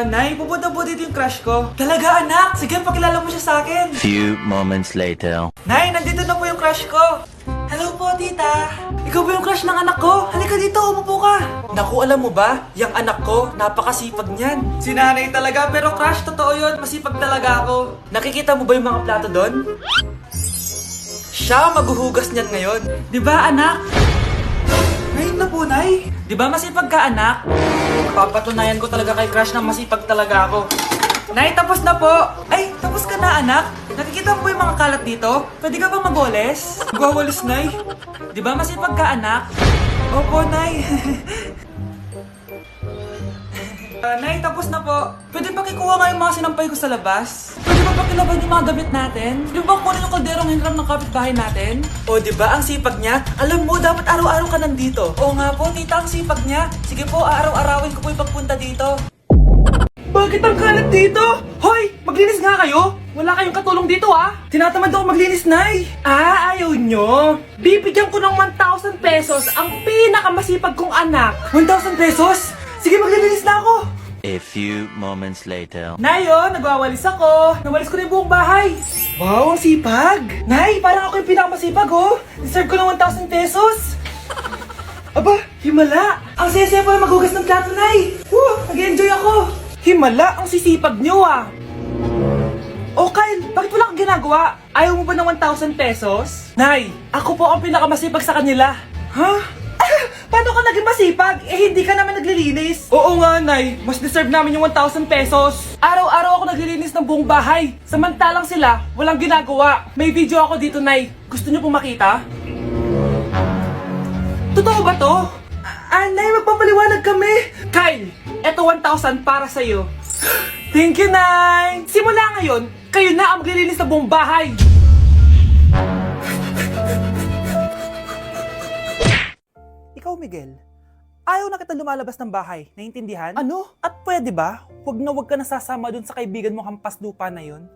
Nay, pupunta po dito yung crush ko. Talaga, anak? Sige, pakilala mo siya sa akin. Few moments later. Nay, nandito na po yung crush ko. Hello po, tita. Ikaw ba yung crush ng anak ko? Halika dito, umupo ka. Naku, alam mo ba? Yung anak ko, napakasipag niyan. Si nanay talaga, pero crush, totoo yun. Masipag talaga ako. Nakikita mo ba yung mga plato doon? Siya maghuhugas niyan ngayon. Di ba, anak? Ngayon na po, Nay. Di ba masipag ka, anak? Papatunayan ko talaga kay crush na masipag talaga ako. Nay, tapos na po. Ay, tapos ka na, anak. Nakikita mo ba yung mga kalat dito? Pwede ka bang magoles? Magwawalis, Nay. Di ba masipag ka, anak? Opo, Nay. Nay, tapos na po. Pwede ba kikuha nga yung mga sinampay ko sa labas? Pwede ba pakilaban yung mga damit natin? Di ba kunin yung kalderong hinram ng kapitbahay natin? O, di ba ang sipag niya? Alam mo, dapat araw-araw ka nandito. Oo nga po, tita, ang sipag niya. Sige po, araw-arawin ko po yung pagpunta dito. Bakit ang kalat dito? Hoy, maglinis nga kayo. Wala kayong katulong dito, ah. Tinatamad ako maglinis, Nay. Ah, ayaw nyo. Bibigyan ko ng 1,000 pesos ang pinakamasipag kong anak. 1,000 pesos? Sige, maglilinis na ako. A few moments later. Nay, oh, nagwawalis ako. Nawalis ko na yung buong bahay. Wow, ang sipag. Nay, parang ako yung pinakamasipag, oh. Deserve ko ng 1,000 pesos. Aba, himala. Ang saya-saya pa maghugas ng plato, Nay. Nag-enjoy ako. Himala, ang sisipag nyo, ah. Oh, Kyle, bakit wala kang ginagawa? Ayaw mo ba ng 1,000 pesos? Nay, ako po ang pinakamasipag sa kanila. Ha? Paano ka naging masipag? Eh, hindi ka naman naglilinis. Oo nga, Nay. Mas deserve namin yung 1,000 pesos. Araw-araw ako naglilinis ng buong bahay. Samantalang sila, walang ginagawa. May video ako dito, Nay. Gusto niyo pong makita? Totoo ba to? Nay, magpapaliwanag kami. Kyle, eto 1,000 para sa'yo. Thank you, Nay. Simula ngayon, kayo na ang maglilinis ng buong bahay. Ikaw, Miguel, ayaw na kita lumalabas ng bahay, naiintindihan? Ano? At pwede ba? Huwag ka nasasama dun sa kaibigan mo hampas lupa na yon.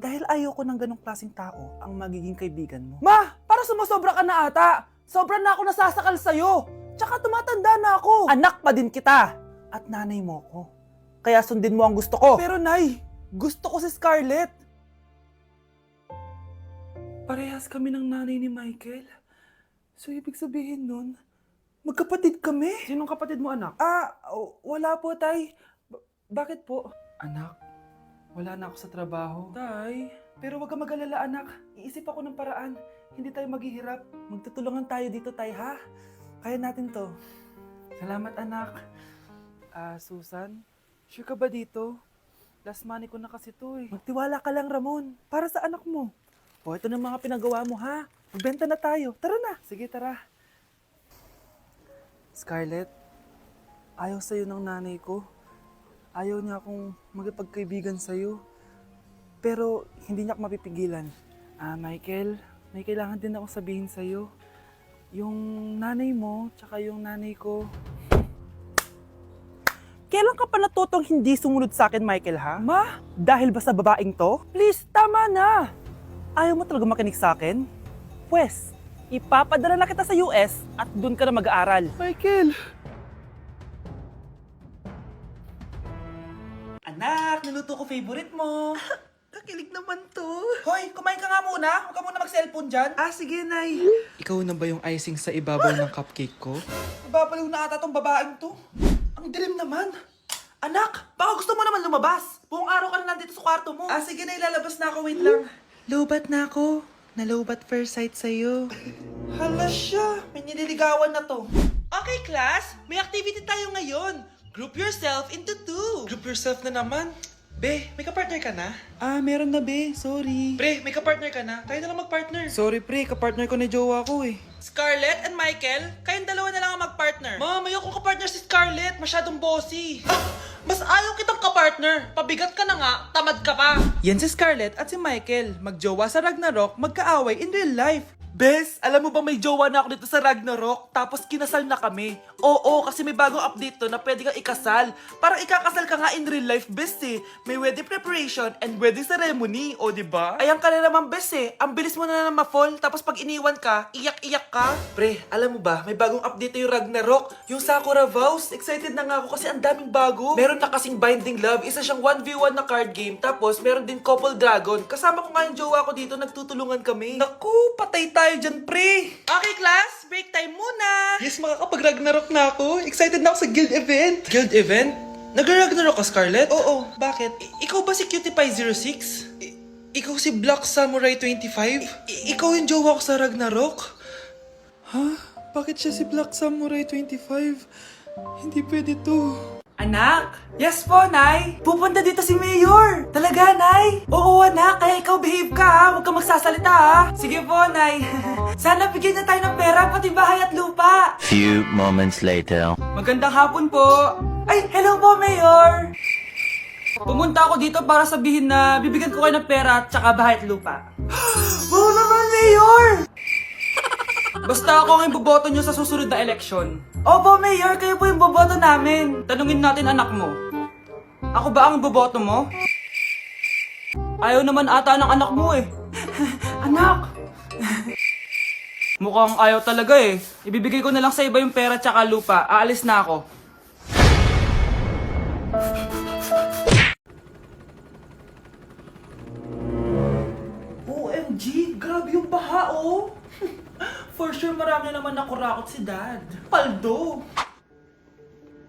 Dahil ayaw ko ng ganong klaseng tao ang magiging kaibigan mo. Ma! Para sumusobra ka na ata! Sobra na ako nasasakal sa'yo! Tsaka tumatanda na ako! Anak pa din kita! At nanay mo ko. Kaya sundin mo ang gusto ko. Pero Nay, gusto ko si Scarlett. Parehas kami ng nanay ni Michael. So ibig sabihin nun, magkapatid kami? Sinong kapatid mo, anak? Wala po, Tay. Bakit po? Anak, wala na ako sa trabaho. Tay, pero wag ka mag-alala, anak. Iisip ako ng paraan. Hindi tayo maghihirap. Magtutulungan tayo dito, Tay, ha? Kaya natin to. Salamat, anak. Susan, sure ka ba dito? Last money ko na kasi to, eh. Magtiwala ka lang, Ramon. Para sa anak mo. O, ito na mga pinagawa mo, ha? Magbenta na tayo. Tara na. Sige, tara. Scarlett, ayaw sa'yo ng nanay ko. Ayaw niya akong magipagkaibigan sa'yo. Pero hindi niya ako mapipigilan. Michael, may kailangan din akong sabihin sa'yo. Yung nanay mo, tsaka yung nanay ko. Kailan ka pa natutong hindi sumunod sa akin, Michael, ha? Ma, dahil ba sa babaeng to? Please, tama na! Ayaw mo talaga makinig sa akin? Pwes, ipapadala na kita sa US at doon ka na mag-aaral. Michael! Anak, niluto ko favorite mo. Kakilig naman to. Hoy, kumain ka nga muna. Huwag ka muna mag-cellphone dyan. Sige, Nay. Ikaw na ba yung icing sa ibabaw ng cupcake ko? Nababaliw na ata tong babaeng to. Ang dilim naman. Anak, baka gusto mo naman lumabas. Buong araw ka na nandito sa kwarto mo. Sige na, ilalabas na ako. Wait lang. Lobat na ako. Nalobat first sight sa'yo. Hala siya, may nililigawan na to. Okay, class, may activity tayo ngayon. Group yourself into 2. Group yourself na naman. Be, may kapartner ka na? Meron na be, sorry. Pre, may kapartner ka na? Tayo na lang magpartner. Sorry pre, kapartner ko ni jowa ko eh. Scarlett and Michael, kayong dalawa na lang ang magpartner. Ma'am, ayoko kapartner si Scarlett. Masyadong bossy. Mas ayaw kitang kapartner. Pabigat ka na nga, tamad ka pa. Yan si Scarlett at si Michael. Magjowa sa Ragnarok, magkaaway in real life. Bes, alam mo ba may jowa na ako dito sa Ragnarok? Tapos kinasal na kami. Oo, kasi may bagong update to na pwede kang ikasal. Parang ikakasal ka nga in real life, best eh. May wedding preparation and wedding ceremony, o diba? Ayan ka na naman, best eh. Ang bilis mo na ma-fall, tapos pag iniwan ka, iyak-iyak ka. Pre, alam mo ba, may bagong update na yung Ragnarok, yung Sakura Vows. Excited na nga ako kasi ang daming bago. Meron na kasing Binding Love, isa siyang 1v1 na card game, tapos meron din Couple Dragon. Kasama ko nga yung jowa ko dito, nagtutulungan kami. Naku, patay tayo dyan, pre. Okay, class, break time muna. Yes, makakapag-Ragnarok na ako. Excited na ako sa guild event. Guild event? Nag-Ragnarok ka, Scarlett? Oo, bakit? Ikaw ba si Cutie Pie 06? Ikaw si Black Samurai 25? Ikaw yung jowa ko sa Ragnarok? Ha? Bakit siya si Black Samurai 25? Hindi pwede to. Anak? Yes po, Nay. Pupunta dito si Mayor. Talaga, Nay? Oo, anak. Kaya ikaw behave ka, ha? Huwag kang magsasalita, ha? Sige po, Nay. Sana bigyan na tayo ng pera, pati bahay at lupa. Few moments later. Magandang hapon po. Ay, hello po, Mayor. Pumunta ako dito para sabihin na bibigyan ko kayo ng pera at saka bahay at lupa. Wow naman, Mayor! Basta ako ang iboboto nyo sa susunod na eleksyon. Opo, Mayor, kayo po yung boboto namin. Tanungin natin anak mo. Ako ba ang boboto mo? Ayaw naman ata ng anak mo eh. Anak! Mukhang ayaw talaga eh. Ibibigay ko na lang sa iba yung pera tsaka lupa. Aalis na ako. OMG, grabe yung baha oh. For sure marami naman nakurakot si Dad. Paldo!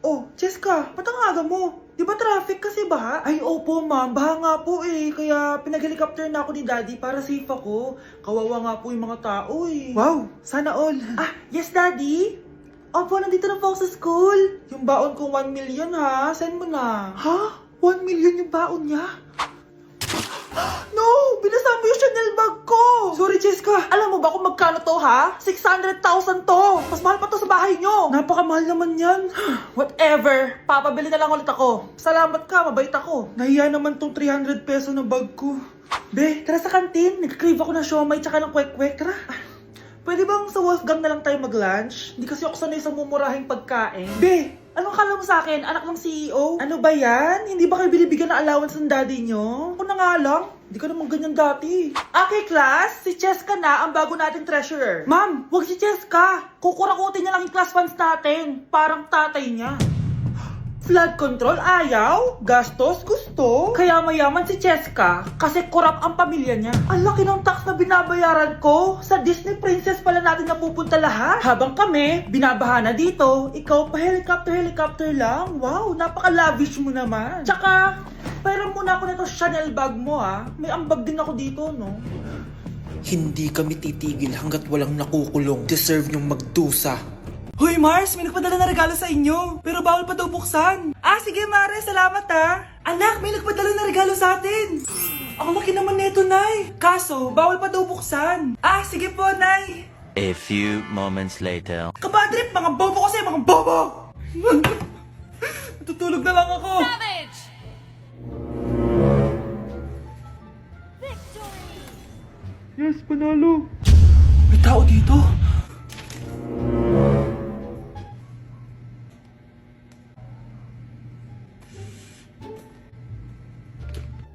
Oh, Cheska, ba't ang aga mo? Di ba traffic kasi baha? Ay, opo ma'am, baha nga po eh. Kaya pinag-helicopter na ako ni Daddy para safe ako. Kawawa nga po yung mga tao eh. Wow, sana all. Ah, yes Daddy? Opo, nandito na po ako sa school. Yung baon kong 1 million ha, send mo na. Ha? 1 million yung baon niya? No! Binasa mo yung Chanel bag ko! Sorry, Cheska. Alam mo ba kung magkano to, ha? 600,000 to! Mas mahal pa to sa bahay nyo! Napakamahal naman yan. Whatever. Papabili na lang ulit ako. Salamat ka, mabait ako. Nahiya naman tong 300 peso na bag ko. Be, tara sa kantin. Nag-crave ako ng siomay tsaka ng kwek-kwek. Tara. Pwede bang sa Wolfgang na lang tayo mag-lunch? Hindi kasi ako sanay sa mumurahing pagkain. Be, anong kala mo sa akin? Anak ng CEO? Ano ba yan? Hindi ba kayo binibigyan ng allowance ng daddy nyo? Ako na nga lang. Hindi ka naman ganyan dati. Okay, class. Si Cheska na ang bago nating treasurer. Ma'am, wag si Cheska. Kukurakutin niya lang yung class funds natin. Parang tatay niya. Flood control ayaw, gastos gusto. Kaya mayaman si Cheska kasi korap ang pamilya niya. Ang laki ng tax na binabayaran ko. Sa Disney Princess pala natin napupunta lahat. Habang kami, binabaha na dito. Ikaw pa helicopter lang. Wow, napaka-lavish mo naman. Tsaka, pera muna ako nito Chanel bag mo ha. May ambag din ako dito no. Hindi kami titigil hanggat walang nakukulong. Deserve nyong magdusa. Hoy Mars, may nagpadala na regalo sa inyo. Pero bawal pa daw buksan. Ah, sige Mare, salamat ha. Anak, may nagpadala na regalo sa atin. Ang laki naman nito, Nay. Kaso, bawal pa daw buksan. Ah, sige po, Nay. A few moments later. Kabadrip, mga bobo kasi, mga bobo! Tutulog na lang ako. Savage! Yes, panalo. May tao dito.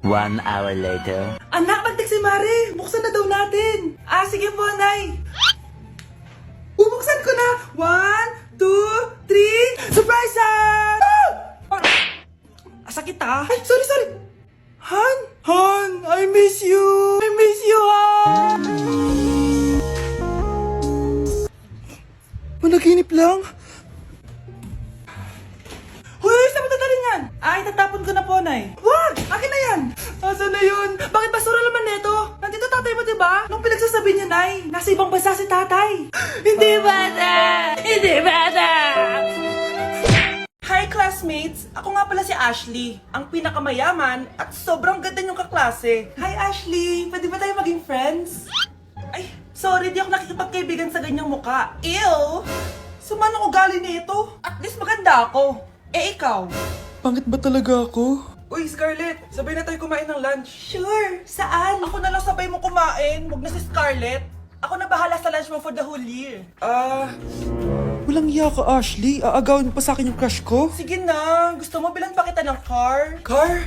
One hour later. Anak, nagtik si Mare. Buksan na daw natin. Ah, sige po, Nay. Bubuksan ko na. 1, 2, 3. Surprise! Sakit ah. Ay, sorry. Han? Han, I miss you. I miss you, Han. Managinip lang. Hoy, saan mo dadalhin yan? Ay, tatapon ko na po, Nay. Wag! Akin na yan! Asan na yun? Bakit basura naman neto? Nandito tatay mo, diba? Nung pinagsasabi niya, Nay, nasa ibang bansa si tatay. Hindi bata! Hindi bata! Hi, classmates! Ako nga pala si Ashley, ang pinakamayaman at sobrang ganda niyong kaklase. Hi, Ashley! Pwede ba tayo maging friends? Ay, sorry, di ako nakikipagkaibigan sa ganyang muka. Ew! Sumanong ugali nito. At least maganda ako. Eh, ikaw? Pangit ba talaga ako? Uy, Scarlett, sabay na tayo kumain ng lunch. Sure, saan? Ako na lang sabay mo kumain, wag na si Scarlett. Ako na bahala sa lunch mo for the whole year. Walang iya ka, Ashley. Aagawin pa sa akin yung crush ko. Sige na. Gusto mo bilan pa kita ng car? Car?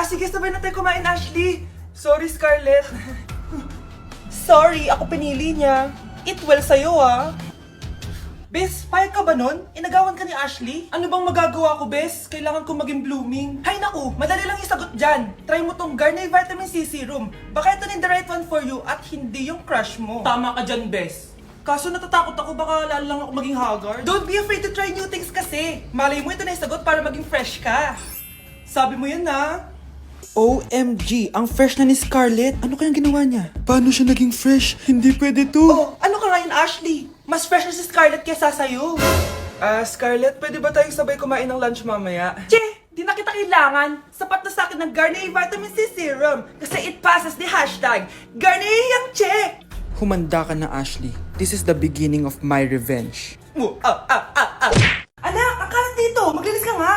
Sige, sabay na tayo kumain, Ashley. Sorry, Scarlett. Sorry, ako pinili niya. Eat well sa'yo, ah. Bes, payag ka ba nun? Inagawan ka ni Ashley? Ano bang magagawa ko, Bes? Kailangan ko maging blooming. Hay naku, madali lang yung sagot dyan. Try mo tong Garnier Vitamin C Serum. Baka ito na the right one for you at hindi yung crush mo. Tama ka dyan, Bes. Kaso natatakot ako, baka lalo lang ako maging haggard. Don't be afraid to try new things kasi. Malay mo ito na yung sagot para maging fresh ka. Sabi mo yan, na. OMG, ang fresh na ni Scarlett. Ano kayang ginawa niya? Paano siya naging fresh? Hindi pwede to. Oh, ano ka ngayon, Ashley? Mas fresh na si Scarlett kesa sa'yo. Scarlett, pwede ba tayong sabay kumain ng lunch mamaya? Che, di na kita kailangan. Sapat na sa akin ng Garnier Vitamin C Serum. Kasi it passes the hashtag Garnier yang che. Humanda ka na, Ashley. This is the beginning of my revenge. Anak, akalat dito. Maglinis ka nga.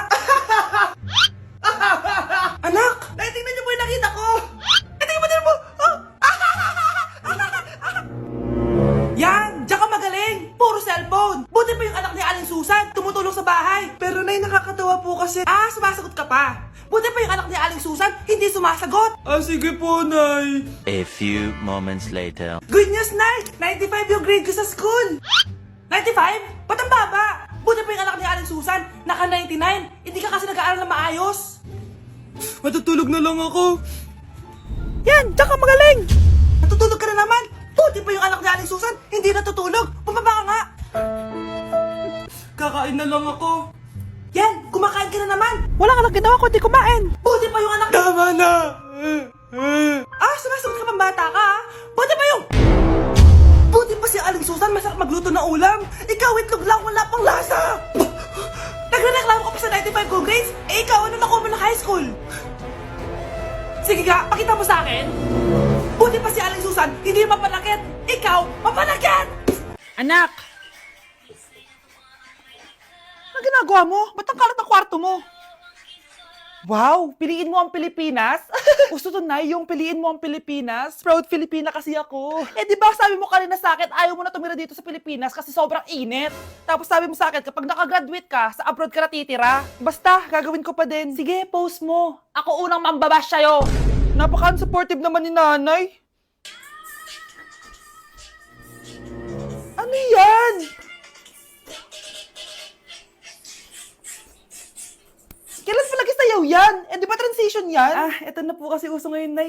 Anak! Naitingnan niyo po yung nakita ko! Tingnan mo! Yan! Diyan ka magaling! Puro cellphone! Buti pa yung anak ni Aling Susan, tumutulong sa bahay! Pero nay, nakakatawa po kasi... sumasagot ka pa! Buti pa yung anak ni Aling Susan, hindi sumasagot! Sige po, nay! A few moments later. Good news, nay! 95 yung grade ko sa school! 95? Ba't ang baba? Buti pa yung anak ni Aling Susan, naka 99! Hindi ka kasi nag-aaral na maayos! Matutulog na lang ako. Yan, diyan ka magaling. Natutulog ka na naman. Buti pa yung anak ni Aling Susan, hindi natutulog. Bumaba ka nga. Kakain na lang ako. Yan, kumakain ka na naman. Wala ka lang ginawa kundi kumain. Buti pa yung anak... Tama na. Sumasagot ka pang bata ka, ha? Buti pa yung... Buti pa si Aling Susan, masarap magluto na ulam. Ikaw, itlog lang, wala pang lasa. Nagreklamo ka pa sa 95 good grades? Ikaw, ano nakuha mo na high school? Sige nga, pakita mo sa akin. Buti pa si Aling Susan, hindi mapanakit. Ikaw, mapanakit! Anak! Ano ginagawa mo? Ba't ang kalat ang kwarto mo? Wow, piliin mo ang Pilipinas? Gusto to na yung piliin mo ang Pilipinas? Proud Filipina kasi ako. Di ba sabi mo kanina sa akin, ayaw mo na tumira dito sa Pilipinas kasi sobrang init. Tapos sabi mo sa akin, kapag nakagraduate ka, sa abroad ka natitira. Basta, gagawin ko pa din. Sige, post mo. Ako unang mambabash sa'yo. Napaka-unsupportive naman ni nanay. Ano yan? Kailan palagi sayaw yan? Di ba transition yan? Ito na po kasi uso ngayon na